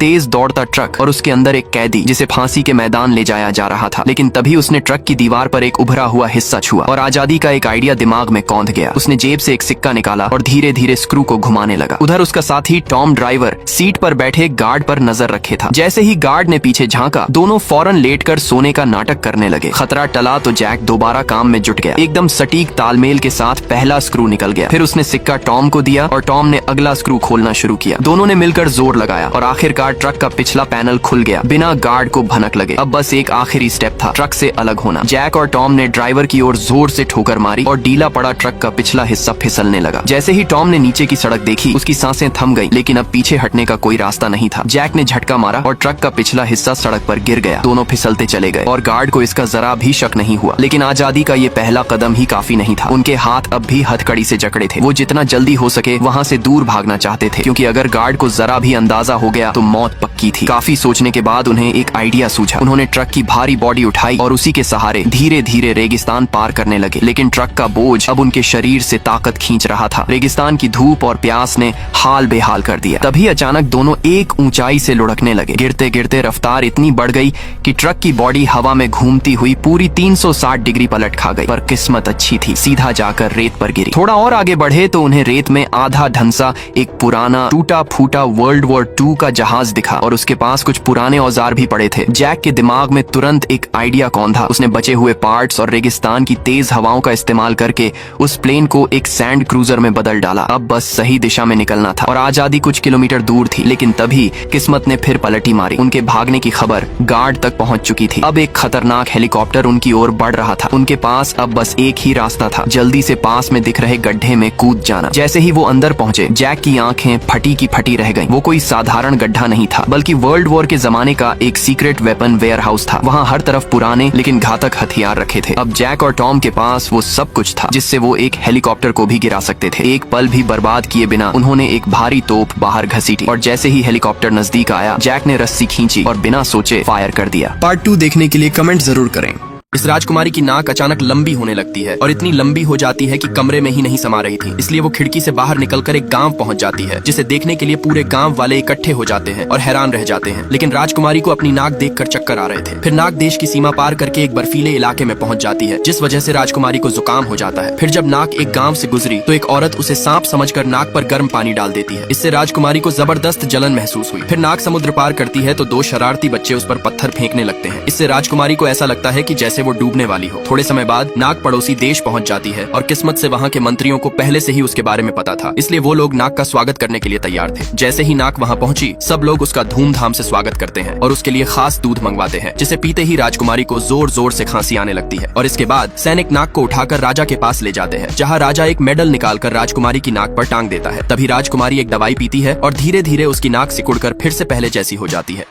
तेज दौड़ता ट्रक और उसके अंदर एक कैदी जिसे फांसी के मैदान ले जाया जा रहा था। लेकिन तभी उसने ट्रक की दीवार पर एक उभरा हुआ हिस्सा छुआ और आजादी का एक आइडिया दिमाग में कौंध गया। उसने जेब से एक सिक्का निकाला और धीरे धीरे स्क्रू को घुमाने लगा। उधर उसका साथी टॉम ड्राइवर सीट पर बैठे गार्ड पर नजर रखे था। जैसे ही गार्ड ने पीछे झांका, दोनों फौरन लेटकर सोने का नाटक करने लगे। खतरा टला तो जैक दोबारा काम में जुट गया। एकदम सटीक तालमेल के साथ पहला स्क्रू निकल गया। फिर उसने सिक्का टॉम को दिया और टॉम ने अगला स्क्रू खोलना शुरू किया। दोनों ने मिलकर जोर लगाया और आखिरकार ट्रक का पिछला पैनल खुल गया बिना गार्ड को भनक लगे। अब बस एक आखिरी स्टेप था, ट्रक से अलग होना। जैक और टॉम ने ड्राइवर की ओर जोर से ठोकर मारी और डीला पड़ा ट्रक का पिछला हिस्सा फिसलने लगा। जैसे ही टॉम ने नीचे की सड़क देखी, उसकी सांसें थम गई, लेकिन अब पीछे हटने का कोई रास्ता नहीं था। जैक ने झटका मारा और ट्रक का पिछला हिस्सा सड़क पर गिर गया। दोनों फिसलते चले गए और गार्ड को इसका जरा भी शक नहीं हुआ। लेकिन आजादी का ये पहला कदम ही काफी नहीं था। उनके हाथ अब भी हथकड़ी से जकड़े थे। वो जितना जल्दी हो सके वहाँ से दूर भागना चाहते थे, क्योंकि अगर गार्ड को जरा भी अंदाजा हो गया तो मौत पक्की थी। काफी सोचने के बाद उन्हें एक आइडिया सूझा। उन्होंने ट्रक की भारी बॉडी उठाई और उसी के सहारे धीरे धीरे रेगिस्तान पार करने लगे। लेकिन ट्रक का बोझ अब उनके शरीर से ताकत खींच रहा था। रेगिस्तान की धूप और प्यास ने हाल बेहाल कर दिया। तभी अचानक दोनों एक ऊंचाई से लुढ़कने लगे। गिरते गिरते रफ्तार इतनी बढ़ गई कि ट्रक की बॉडी हवा में घूमती हुई पूरी 360 डिग्री पलट खा गई। पर किस्मत अच्छी थी, सीधा जाकर रेत पर गिरी। थोड़ा और आगे बढ़े तो उन्हें रेत में आधा ढंसा एक पुराना टूटा फूटा वर्ल्ड वॉर 2 का जहाज दिखा और उसके पास कुछ पुराने औजार भी पड़े थे। जैक के दिमाग में तुरंत एक आइडिया कौंधा। उसने बचे हुए पार्ट्स और रेगिस्तान की तेज हवाओं का इस्तेमाल करके उस प्लेन को एक सैंड क्रूजर में बदल डाला। अब बस सही दिशा में निकलना था और आजादी कुछ किलोमीटर दूर थी। लेकिन तभी किस्मत ने फिर पलटी मारी। उनके भागने की खबर गार्ड तक पहुंच चुकी थी। अब एक खतरनाक हेलीकॉप्टर उनकी ओर बढ़ रहा था। उनके पास अब बस एक ही रास्ता था, जल्दी से पास में दिख रहे गड्ढे में कूद जाना। जैसे ही वो अंदर पहुंचे, जैक की आंखें फटी की फटी रह गईं। वो कोई साधारण गड्ढा नहीं था, बल्कि वर्ल्ड वॉर के जमाने का एक सीक्रेट वेपन वेयर हाउस था। वहाँ हर तरफ पुराने लेकिन घातक हथियार रखे थे। अब जैक और टॉम के पास वो सब कुछ था जिससे वो एक हेलीकॉप्टर को भी गिरा सकते थे। एक पल भी बर्बाद किए बिना उन्होंने एक भारी तोप बाहर घसीटी और जैसे ही हेलीकॉप्टर नजदीक आया, जैक ने रस्सी खींची और बिना सोचे फायर कर दिया। पार्ट 2 देखने के लिए कमेंट जरूर करें। इस राजकुमारी की नाक अचानक लंबी होने लगती है और इतनी लंबी हो जाती है कि कमरे में ही नहीं समा रही थी। इसलिए वो खिड़की से बाहर निकलकर एक गांव पहुंच जाती है, जिसे देखने के लिए पूरे गांव वाले इकट्ठे हो जाते हैं और हैरान रह जाते हैं। लेकिन राजकुमारी को अपनी नाक देखकर चक्कर आ रहे थे। फिर नाक देश की सीमा पार करके एक बर्फीले इलाके में पहुंच जाती है, जिस वजह से राजकुमारी को जुकाम हो जाता है। फिर जब नाक एक गाँव से गुजरी तो एक औरत उसे सांप समझकर नाक पर गर्म पानी डाल देती है। इससे राजकुमारी को जबरदस्त जलन महसूस हुई। फिर नाक समुद्र पार करती है तो 2 शरारती बच्चे उस पर पत्थर फेंकने लगते हैं। इससे राजकुमारी को ऐसा लगता है कि जैसे वो डूबने वाली हो। थोड़े समय बाद नाक पड़ोसी देश पहुंच जाती है और किस्मत से वहाँ के मंत्रियों को पहले से ही उसके बारे में पता था, इसलिए वो लोग नाक का स्वागत करने के लिए तैयार थे। जैसे ही नाक वहाँ पहुंची, सब लोग उसका धूमधाम से स्वागत करते हैं और उसके लिए खास दूध मंगवाते हैं, जिसे पीते ही राजकुमारी को जोर जोर से खांसी आने लगती है। और इसके बाद सैनिक नाक को उठाकर राजा के पास ले जाते हैं, जहाँ राजा एक मेडल निकालकर राजकुमारी की नाक पर टांग देता है। तभी राजकुमारी एक दवाई पीती है और धीरे धीरे उसकी नाक सिकुड़कर फिर से पहले जैसी हो जाती है।